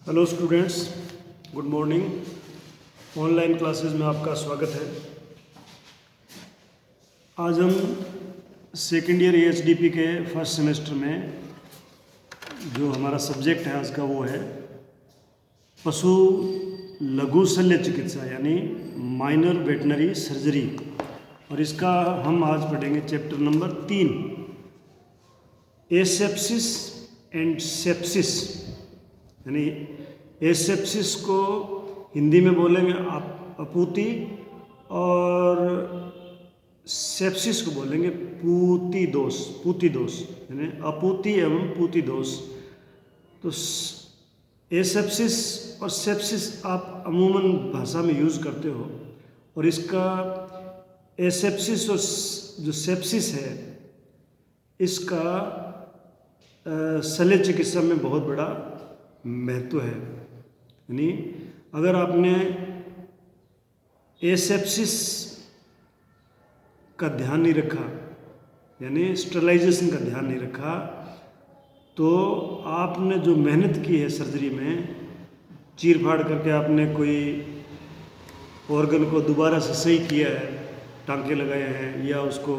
Hello students, good morning. Online classes में आपका स्वागत है। आज हम सेकेंड ईयर एएचडीपी के फर्स्ट सेमेस्टर में जो हमारा सब्जेक्ट है आज का वो है पशु लघु शल्य चिकित्सा यानी माइनर वेटनरी सर्जरी। और इसका हम आज पढ़ेंगे chapter number 3, asepsis and sepsis. यानी एसेप्सिस को हिंदी में बोलेंगे अपूती और सेप्सिस को बोलेंगे पूती दोष यानी अपूती एवं पूती दोष। तो एसेप्सिस और सेप्सिस आप अमूमन भाषा में यूज़ करते हो, और इसका एसेप्सिस और जो सेप्सिस है इसका शल्य चिकित्सा में बहुत बड़ा महत्व है। यानी अगर आपने एसेप्सिस का ध्यान नहीं रखा, यानी स्टरलाइजेशन का ध्यान नहीं रखा, तो आपने जो मेहनत की है सर्जरी में, चीर फाड़ करके आपने कोई ऑर्गन को दोबारा से सही किया है, टांके लगाए हैं, या उसको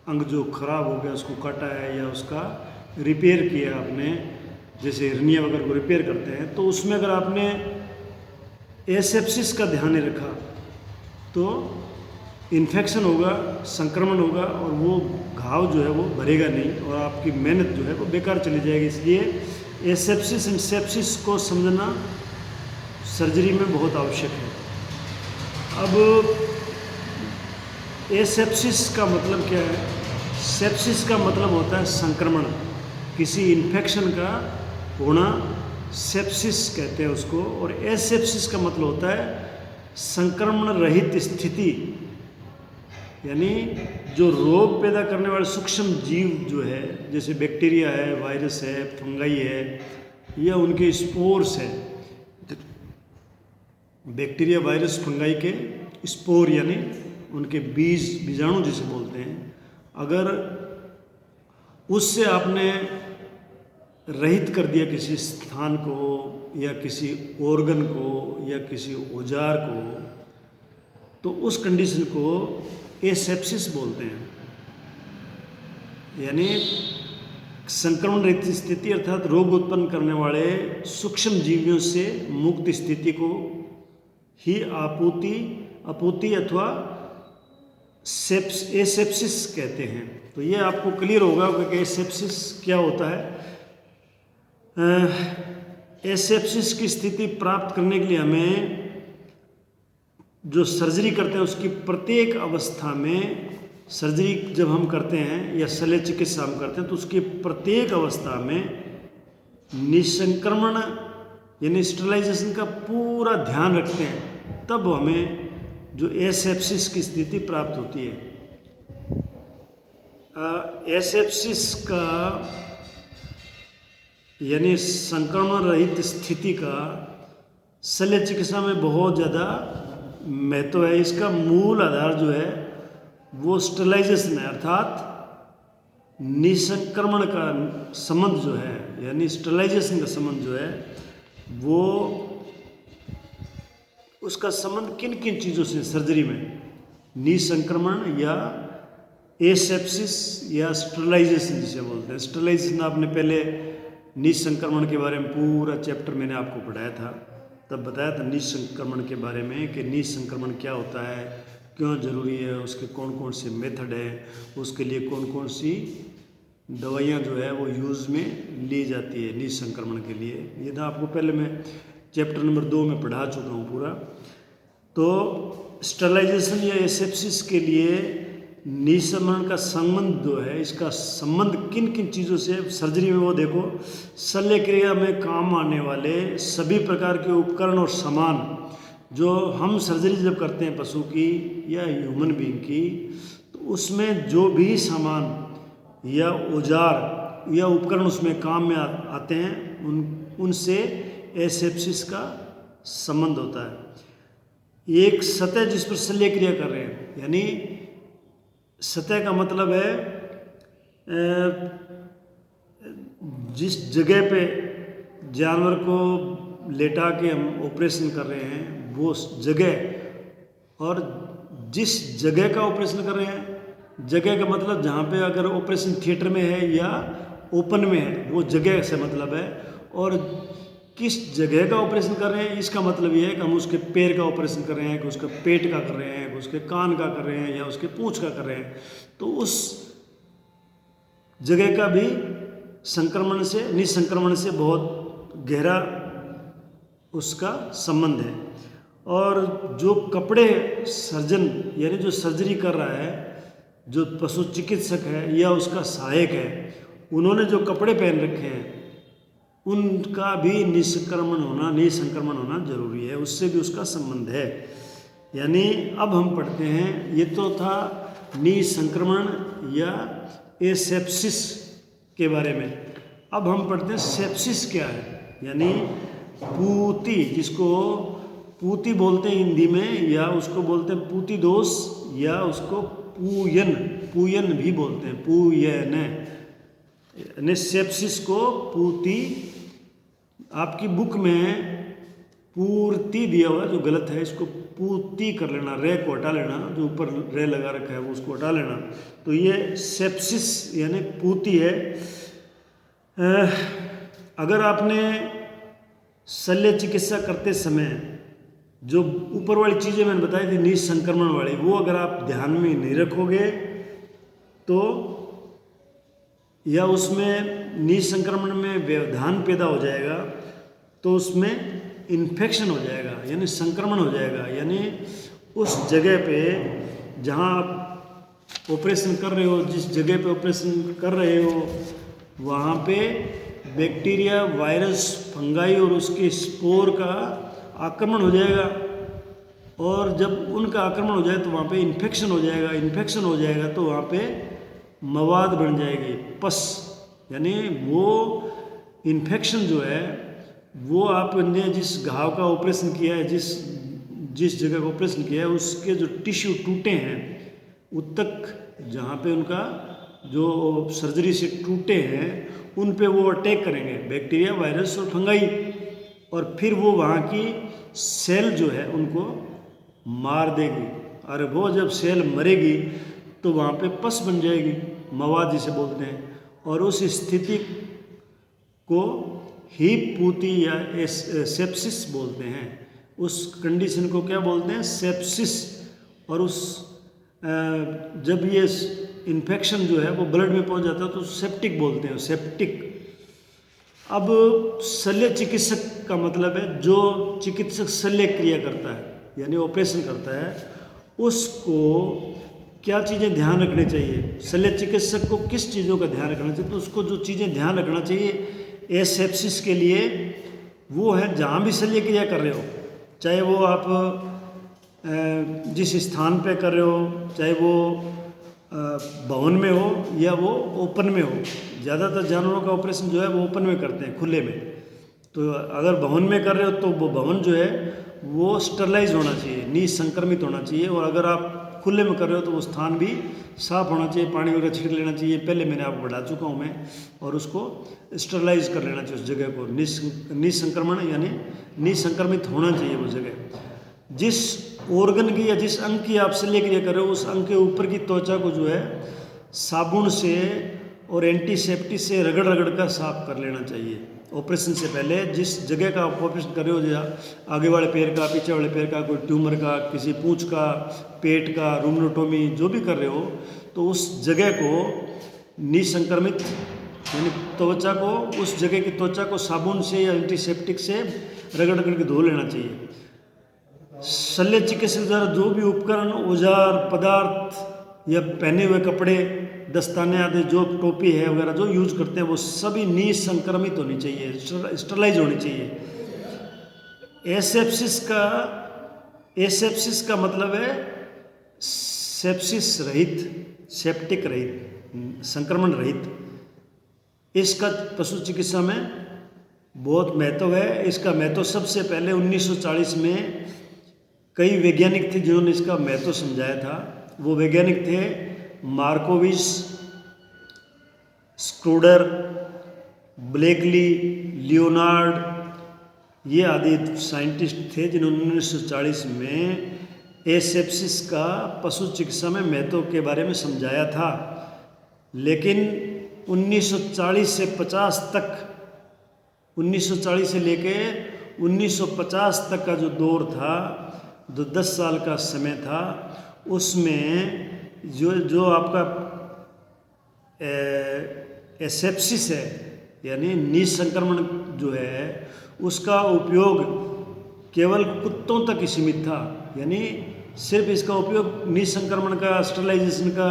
अंग जो खराब हो गया उसको काटा है, या उसका रिपेयर किया आपने, जैसे हर्निया वगैरह को रिपेयर करते हैं, तो उसमें अगर आपने एसेप्सिस का ध्यान नहीं रखा तो इन्फेक्शन होगा, संक्रमण होगा, और वो घाव जो है वो भरेगा नहीं, और आपकी मेहनत जो है वो बेकार चली जाएगी। इसलिए एसेप्सिस एंड सेप्सिस को समझना सर्जरी में बहुत आवश्यक है। अब एसेप्सिस का मतलब क्या है? सेप्सिस का मतलब होता है संक्रमण, किसी इन्फेक्शन का होना सेप्सिस कहते हैं उसको। और एसेप्सिस का मतलब होता है संक्रमण रहित स्थिति, यानी जो रोग पैदा करने वाले सूक्ष्म जीव जो है, जैसे बैक्टीरिया है, वायरस है, फंगाई है, या उनके स्पोर्स है। बैक्टीरिया, वायरस, फंगाई के स्पोर यानी उनके बीजाणु जिसे बोलते हैं, अगर उससे आपने रहित कर दिया किसी स्थान को, या किसी ऑर्गन को, या किसी औजार को, तो उस कंडीशन को एसेप्सिस बोलते हैं। यानी संक्रमण रहित स्थिति अर्थात रोग उत्पन्न करने वाले सूक्ष्म जीवियों से मुक्त स्थिति को ही अपूती अथवा एसेप्सिस कहते हैं। तो ये आपको क्लियर होगा कि एसेप्सिस क्या होता है। एसेप्सिस की स्थिति प्राप्त करने के लिए हमें जो सर्जरी करते हैं उसकी प्रत्येक अवस्था में, सर्जरी जब हम करते हैं या शल्य चिकित्सा हम करते हैं, तो उसकी प्रत्येक अवस्था में निसंक्रमण यानी स्टरलाइजेशन का पूरा ध्यान रखते हैं, तब हमें जो एसेप्सिस की स्थिति प्राप्त होती है। एसेप्सिस का यानी संक्रमण रहित स्थिति का शल्य चिकित्सा में बहुत ज़्यादा महत्व है। इसका मूल आधार जो है वो स्टरलाइजेशन है, अर्थात निसंक्रमण का संबंध जो है, यानी स्टरलाइजेशन का संबंध जो है वो, उसका संबंध किन किन चीज़ों से सर्जरी में, निसंक्रमण या एसेप्सिस या स्टरलाइजेशन जिसे बोलते हैं। स्टरलाइजेशन आपने पहले निसंक्रमण के बारे में पूरा चैप्टर मैंने आपको पढ़ाया था, तब बताया था निसंक्रमण के बारे में कि निसंक्रमण क्या होता है, क्यों ज़रूरी है, उसके कौन कौन से मेथड है, उसके लिए कौन कौन सी दवाइयाँ जो है वो यूज़ में ली जाती है निसंक्रमण के लिए। ये था आपको पहले मैं चैप्टर नंबर 2 में पढ़ा चुका हूँ पूरा। तो स्टरलाइजेशन या एसेप्सिस के लिए निसंक्रमण का संबंध जो है, इसका संबंध किन किन चीज़ों से सर्जरी में, वो देखो, शल्य क्रिया में काम आने वाले सभी प्रकार के उपकरण और सामान जो हम सर्जरी जब करते हैं पशु की या ह्यूमन बीइंग की, तो उसमें जो भी सामान या औजार या उपकरण उसमें काम में आते हैं, उनसे एसेप्सिस का संबंध होता है। एक सतह जिस पर शल्य क्रिया कर रहे हैं, यानी सतह का मतलब है जिस जगह पे जानवर को लेटा के हम ऑपरेशन कर रहे हैं, वो जगह और जिस जगह का ऑपरेशन कर रहे हैं, जगह का मतलब जहाँ पे अगर ऑपरेशन थिएटर में है या ओपन में है, वो जगह से मतलब है। और किस जगह का ऑपरेशन कर रहे हैं, इसका मतलब ये है कि हम उसके पैर का ऑपरेशन कर रहे हैं, कि उसके पेट का कर रहे हैं, कि उसके कान का कर रहे हैं, या उसके पूंछ का कर रहे हैं। तो उस जगह का भी संक्रमण से, निसंक्रमण से बहुत गहरा उसका संबंध है। और जो कपड़े सर्जन यानी जो सर्जरी कर रहा है, जो पशु चिकित्सक है या उसका सहायक है, उन्होंने जो कपड़े पहन रखे हैं उनका भी निसंक्रमण होना जरूरी है, उससे भी उसका संबंध है। यानी अब हम पढ़ते हैं, ये तो था निसंक्रमण या एसेप्सिस के बारे में। अब हम पढ़ते हैं सेप्सिस क्या है, यानी पूती, जिसको पूती बोलते हैं हिंदी में, या उसको बोलते हैं पूती दोष, या उसको पूयन भी बोलते हैं, पूयन। यानी सेप्सिस को पूती, आपकी बुक में पूर्ति दिया हुआ है जो गलत है, इसको पूती कर लेना, रे को हटा लेना, जो ऊपर रे लगा रखा है वो उसको हटा लेना। तो ये सेप्सिस यानी पूती है। अगर आपने शल्य चिकित्सा करते समय जो ऊपर वाली चीज़ें मैंने बताई थी निसंक्रमण वाली, वो अगर आप ध्यान में नहीं रखोगे तो, या उसमें निसंक्रमण में व्यवधान पैदा हो जाएगा, तो उसमें इन्फेक्शन हो जाएगा, यानी संक्रमण हो जाएगा। यानी उस जगह पे जहाँ आप ऑपरेशन कर रहे हो, जिस जगह पे ऑपरेशन कर रहे हो, वहाँ पे बैक्टीरिया, वायरस, फंगाई और उसके स्पोर का आक्रमण हो जाएगा। और जब उनका आक्रमण हो जाए तो वहाँ पे इन्फेक्शन हो जाएगा, इन्फेक्शन हो जाएगा तो वहाँ पे मवाद बन जाएगी, पस। यानी वो इन्फेक्शन जो है, वो आपने जिस घाव का ऑपरेशन किया है, जिस जगह का ऑपरेशन किया है, उसके जो टिश्यू टूटे हैं, उत तक जहाँ पे उनका जो सर्जरी से टूटे हैं, उन पे वो अटैक करेंगे, बैक्टीरिया, वायरस और फंगाई। और फिर वो वहाँ की सेल जो है उनको मार देगी। और वो जब सेल मरेगी तो वहाँ पे पस बन जाएगी, मवाद जिसे बोलते हैं। और उस स्थिति को ही पूती या सेप्सिस बोलते हैं। उस कंडीशन को क्या बोलते हैं, सेप्सिस। और उस जब ये इन्फेक्शन जो है वो ब्लड में पहुंच जाता है तो सेप्टिक बोलते हैं, सेप्टिक। अब शल्य चिकित्सक का मतलब है जो चिकित्सक शल्य क्रिया करता है, यानी ऑपरेशन करता है, उसको क्या चीज़ें ध्यान रखनी चाहिए। शल्य चिकित्सक को किस चीज़ों का ध्यान रखना चाहिए, तो उसको जो चीज़ें ध्यान रखना चाहिए एसेप्सिस के लिए, वो है जहाँ भी शल्य क्रिया कर रहे हो, चाहे वो आप जिस स्थान पे कर रहे हो, चाहे वो भवन में हो या वो ओपन में हो। ज़्यादातर जानवरों का ऑपरेशन जो है वो ओपन में करते हैं, खुले में। तो अगर भवन में कर रहे हो तो वो भवन जो है वो स्टरलाइज होना चाहिए, निसंक्रमित होना चाहिए। और अगर आप खुले में कर रहे हो तो वो स्थान भी साफ होना चाहिए, पानी वगैरह छिड़क लेना चाहिए, पहले मैंने आपको बता चुका हूँ मैं। और उसको स्टरलाइज कर लेना चाहिए उस जगह को, निसंक्रमण यानी निसंक्रमित होना चाहिए वो जगह। जिस ऑर्गन की या जिस अंग की आप शल्य क्रिया कर रहे हो, उस अंग के ऊपर की त्वचा को जो है साबुन से और एंटीसेप्टिक से रगड़ रगड़ कर साफ कर लेना चाहिए ऑपरेशन से पहले। जिस जगह का आप ऑपरेशन कर रहे हो, जैसे आगे वाले पैर का, पीछे वाले पैर का, कोई ट्यूमर का, किसी पूंछ का, पेट का, रूमनोटोमी जो भी कर रहे हो, तो उस जगह को निसंक्रमित यानी त्वचा को, उस जगह की त्वचा को साबुन से या एंटीसेप्टिक से रगड़ रगड़ के धो लेना चाहिए। शल्य चिकित्सक द्वारा जो भी उपकरण, औजार, पदार्थ या पहने हुए कपड़े, दस्ताने आदि, जो टोपी है वगैरह जो यूज करते हैं, वो सभी निसंक्रमित होनी चाहिए, स्टरलाइज होनी चाहिए। एसेप्सिस का मतलब है सेप्सिस रहित, सेप्टिक रहित, संक्रमण रहित। इसका पशु चिकित्सा में बहुत महत्व है। इसका महत्व सबसे पहले 1940 में कई वैज्ञानिक थे जिन्होंने इसका महत्व समझाया था। वो वैज्ञानिक थे मार्कोविच, स्क्रूडर, ब्लेकली, लियोनार्ड, ये आदि साइंटिस्ट थे जिन्होंने 1940 में एसेप्सिस का पशु चिकित्सा में महत्व के बारे में समझाया था। लेकिन 1940 से 50 तक, 1940 से लेके 1950 तक का जो दौर था, जो 10 साल का समय था, उसमें जो आपका एसेप्सिस है यानी निसंक्रमण जो है उसका उपयोग केवल कुत्तों तक ही सीमित था। यानी सिर्फ इसका उपयोग निसंक्रमण का, स्टरलाइजेशन का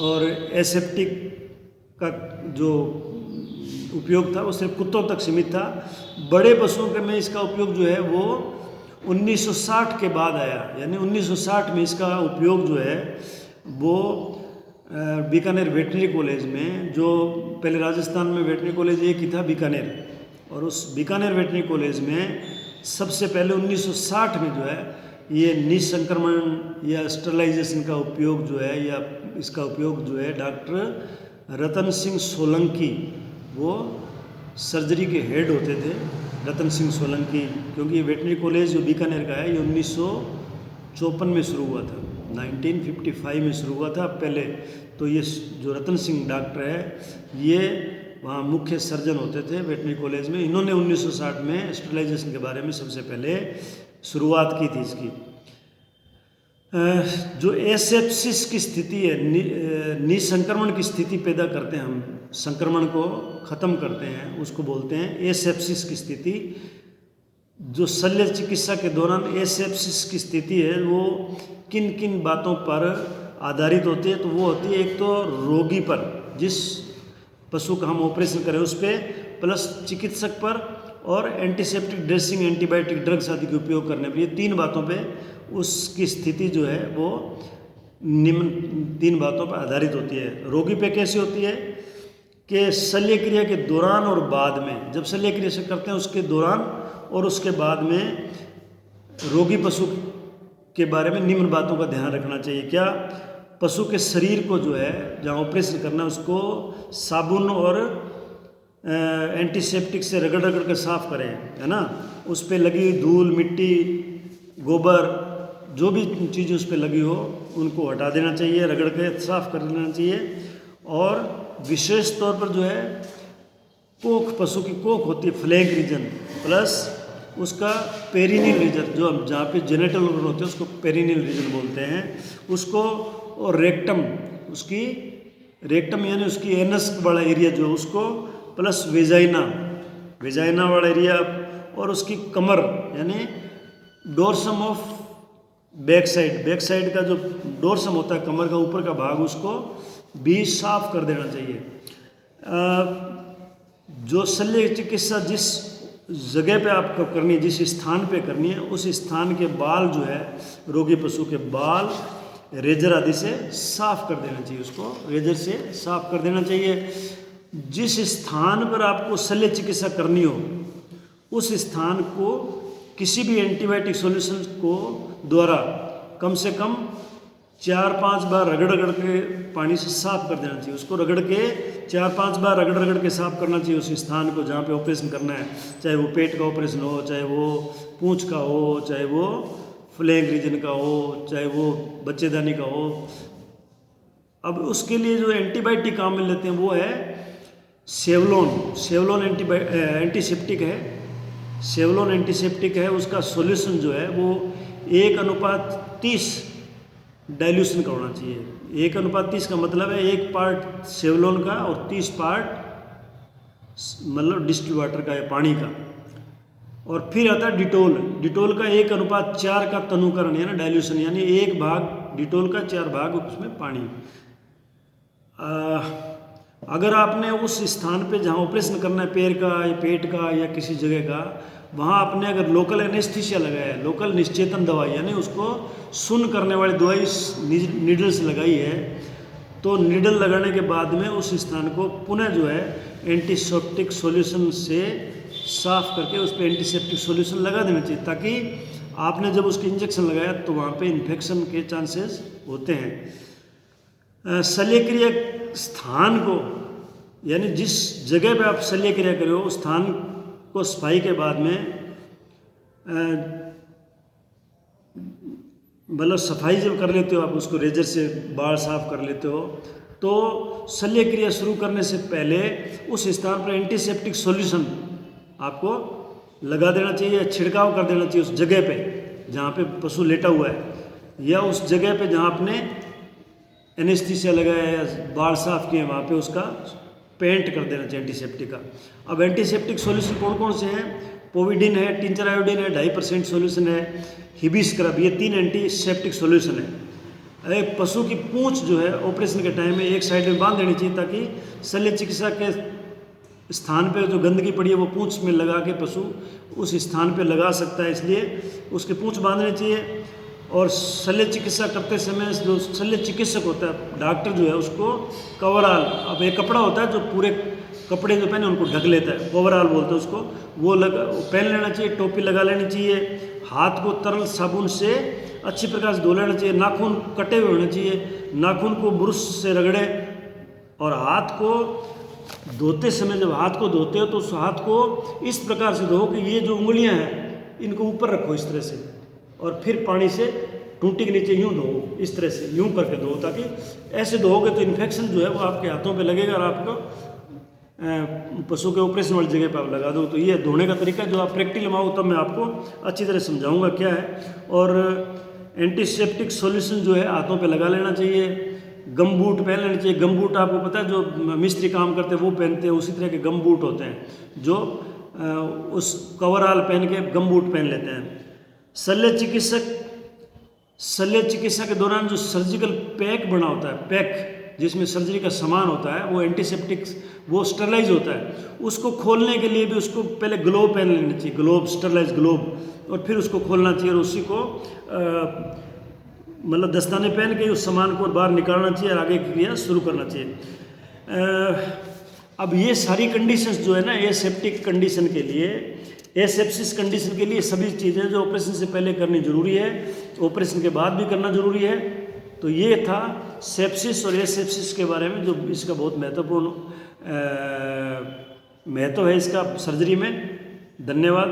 और एसेप्टिक का जो उपयोग था वो सिर्फ कुत्तों तक सीमित था। बड़े पशुओं के में इसका उपयोग जो है वो 1960 के बाद आया। यानी 1960 में इसका उपयोग जो है वो बीकानेर वेटनरी कॉलेज में, जो पहले राजस्थान में वेटनरी कॉलेज एक ही था बीकानेर, और उस बीकानेर वेटनरी कॉलेज में सबसे पहले 1960 में जो है ये निसंक्रमण या स्टरलाइजेशन का उपयोग जो है, या इसका उपयोग जो है डॉक्टर रतन सिंह सोलंकी, वो सर्जरी के हेड होते थे रतन सिंह सोलंकी, क्योंकि ये वेटनरी कॉलेज जो बीकानेर का है ये 1954 में शुरू हुआ था, 1955 में शुरू हुआ था पहले। तो ये जो रतन सिंह डॉक्टर है ये वहाँ मुख्य सर्जन होते थे वेटनरी कॉलेज में। इन्होंने 1960 में स्टरलाइजेशन के बारे में सबसे पहले शुरुआत की थी इसकी। जो एसेप्सिस की स्थिति है, निसंक्रमण की स्थिति पैदा करते हैं हम, संक्रमण को ख़त्म करते हैं, उसको बोलते हैं एसेप्सिस की स्थिति। जो शल्य चिकित्सा के दौरान एसेप्सिस की स्थिति है वो किन किन बातों पर आधारित होती है, तो वो होती है एक तो रोगी पर, जिस पशु का हम ऑपरेशन करें उस पर, प्लस चिकित्सक पर, और एंटीसेप्टिक ड्रेसिंग, एंटीबायोटिक ड्रग्स आदि के उपयोग करने पर। ये तीन बातों पे उसकी स्थिति जो है वो निम्न तीन बातों पर आधारित होती है। रोगी पे कैसी होती है कि शल्य क्रिया के दौरान और बाद में, जब शल्य क्रिया से करते हैं उसके दौरान और उसके बाद में रोगी पशु के बारे में निम्न बातों का ध्यान रखना चाहिए। क्या? पशु के शरीर को जो है जहाँ ऑपरेशन करना है उसको साबुन और एंटीसेप्टिक से रगड़ रगड़ कर साफ करें, है ना। उस पर लगी धूल, मिट्टी, गोबर, जो भी चीज़ उस पर लगी हो उनको हटा देना चाहिए, रगड़ के साफ कर देना चाहिए। और विशेष तौर पर जो है कोख, पशु की कोख होती है, फ्लैंक रीजन, प्लस उसका पेरिनियल रीजन, जो हम जहाँ पे जेनेटल ऑर्गन होते हैं उसको पेरिनियल रीजन बोलते हैं उसको, और रेक्टम, उसकी रेक्टम यानी उसकी एनस वाला एरिया जो उसको, प्लस वेजाइना, वेजाइना वाला एरिया, और उसकी कमर यानी dorsum of back side, back side का जो डोर्सम होता है कमर का ऊपर का भाग, उसको भी साफ कर देना चाहिए। जो शल्य चिकित्सा जिस जगह पे आपको करनी है, जिस स्थान पे करनी है, उस स्थान के बाल जो है, रोगी पशु के बाल रेजर आदि से साफ कर देना चाहिए, उसको रेजर से साफ कर देना चाहिए। जिस स्थान पर आपको शल्य चिकित्सा करनी हो उस स्थान को किसी भी एंटीबायोटिक सॉल्यूशन को द्वारा कम से कम 4-5 बार रगड़ रगड़ के पानी से साफ कर देना चाहिए। उसको रगड़ के 4-5 बार रगड़ रगड़ के साफ करना चाहिए उस स्थान को जहाँ पे ऑपरेशन करना है, चाहे वो पेट का ऑपरेशन हो, चाहे वो पूंछ का हो, चाहे वो फ्लैंक रीजन का हो, चाहे वो बच्चेदानी का हो। अब उसके लिए जो एंटीबायोटिक काम में लेते हैं वो है सेवलोन। सेवलोन एंटीसेप्टिक है, सेवलोन एंटीसेप्टिक है। उसका सॉल्यूशन जो है वो 1:30 डाइल्यूशन का होना चाहिए। 1:30 का मतलब है 1 पार्ट सेवलोन का और 30 पार्ट मतलब डिस्टिल वाटर का या पानी का। और फिर आता है डिटोल। डिटोल का 1:4 का तनुकरण यानी डाइल्यूशन, यानी 1 भाग डिटोल का 4 भाग उसमें पानी। अगर आपने उस स्थान पे जहाँ ऑपरेशन करना है, पैर का या पेट का या किसी जगह का, वहाँ आपने अगर लोकल एनेस्थीसिया लगाया है, लोकल निश्चेतन दवाई यानी उसको सुन्न करने वाली दवाई नीडल्स लगाई है, तो नीडल लगाने के बाद में उस स्थान को पुनः जो है एंटीसेप्टिक सॉल्यूशन से साफ करके उस पर एंटीसेप्टिक सॉल्यूशन लगा देना चाहिए, ताकि आपने जब उसकी इंजेक्शन लगाया तो वहाँ पे इन्फेक्शन के चांसेस होते हैं। शल्यक्रिया स्थान को यानी जिस जगह पे आप शल्य क्रिया कर रहे हो उस स्थान को सफाई के बाद में मतलब सफाई जब कर लेते हो आप, उसको रेजर से बाल साफ कर लेते हो, तो शल्य क्रिया शुरू करने से पहले उस स्थान पर एंटीसेप्टिक सॉल्यूशन आपको लगा देना चाहिए या छिड़काव कर देना चाहिए उस जगह पे जहाँ पे पशु लेटा हुआ है, या उस जगह पे जहाँ आपने एनेस्थीसिया लगाया या बाल साफ किए वहाँ पे उसका पेंट कर देना चाहिए एंटीसेप्टिक का। अब एंटीसेप्टिक सॉल्यूशन कौन कौन से हैं? पोविडिन है, टिंचर आयोडीन है, 2.5% सॉल्यूशन है, हिबी स्क्रब, ये 3 एंटीसेप्टिक सॉल्यूशन है। एक पशु की पूंछ जो है ऑपरेशन के टाइम में एक साइड में बांध देनी चाहिए ताकि शल्य चिकित्सा के स्थान पे जो गंदगी पड़ी है वो पूंछ में लगा के पशु उस स्थान पे लगा सकता है, इसलिए उसकी पूंछ बांधनी चाहिए। और शल्य चिकित्सा करते समय जो शल्य चिकित्सक होता है, डॉक्टर जो है, उसको कवरऑल, अब एक कपड़ा होता है जो पूरे कपड़े जो पहने उनको ढक लेता है, कवरऑल बोलते हैं उसको, वो पहन लेना चाहिए, टोपी लगा लेनी चाहिए, हाथ को तरल साबुन से अच्छी प्रकार से धो लेना चाहिए, नाखून कटे हुए होने चाहिए, नाखून को ब्रश से रगड़े, और हाथ को धोते समय जब हाथ को धोते हो तो उस हाथ को इस प्रकार से धो कि ये जो उंगलियां हैं इनको ऊपर रखो इस तरह से, और फिर पानी से टूटी के नीचे यूँ धो, इस तरह से यूँ करके धो, ताकि ऐसे धोओगे तो इन्फेक्शन जो है वो आपके हाथों पे लगेगा और आपको पशु के ऑपरेशन वाली जगह पर आप लगा दो। तो ये धोने का तरीका जो आप प्रैक्टिकल में आओ तब मैं आपको अच्छी तरह समझाऊंगा क्या है। और एंटीसेप्टिक सॉल्यूशन जो है हाथों पे लगा लेना चाहिए, गम बूट पहन लेना चाहिए। गम बूट आपको पता है जो मिस्त्री काम करते हैं वो पहनते हैं, उसी तरह के गम बूट होते हैं जो उस कवरऑल पहन के गम बूट पहन लेते हैं। शल्य चिकित्सा के दौरान जो सर्जिकल पैक बना होता है, पैक जिसमें सर्जरी का सामान होता है, वो एंटीसेप्टिक, वो स्टरलाइज होता है, उसको खोलने के लिए भी उसको पहले ग्लोव पहन लेना चाहिए, ग्लोव, स्टरलाइज ग्लोव, और फिर उसको खोलना चाहिए और उसी को मतलब दस्ताने पहन के उस सामान को बाहर निकालना चाहिए और आगे की क्रिया शुरू करना चाहिए। अब ये सारी कंडीशंस जो है ना, एसेप्टिक कंडीशन के लिए, एसेप्सिस कंडीशन के लिए सभी चीज़ें जो ऑपरेशन से पहले करनी जरूरी है, ऑपरेशन के बाद भी करना जरूरी है। तो ये था सेप्सिस और एसेप्सिस के बारे में, जो इसका बहुत महत्वपूर्ण महत्व है इसका सर्जरी में। धन्यवाद।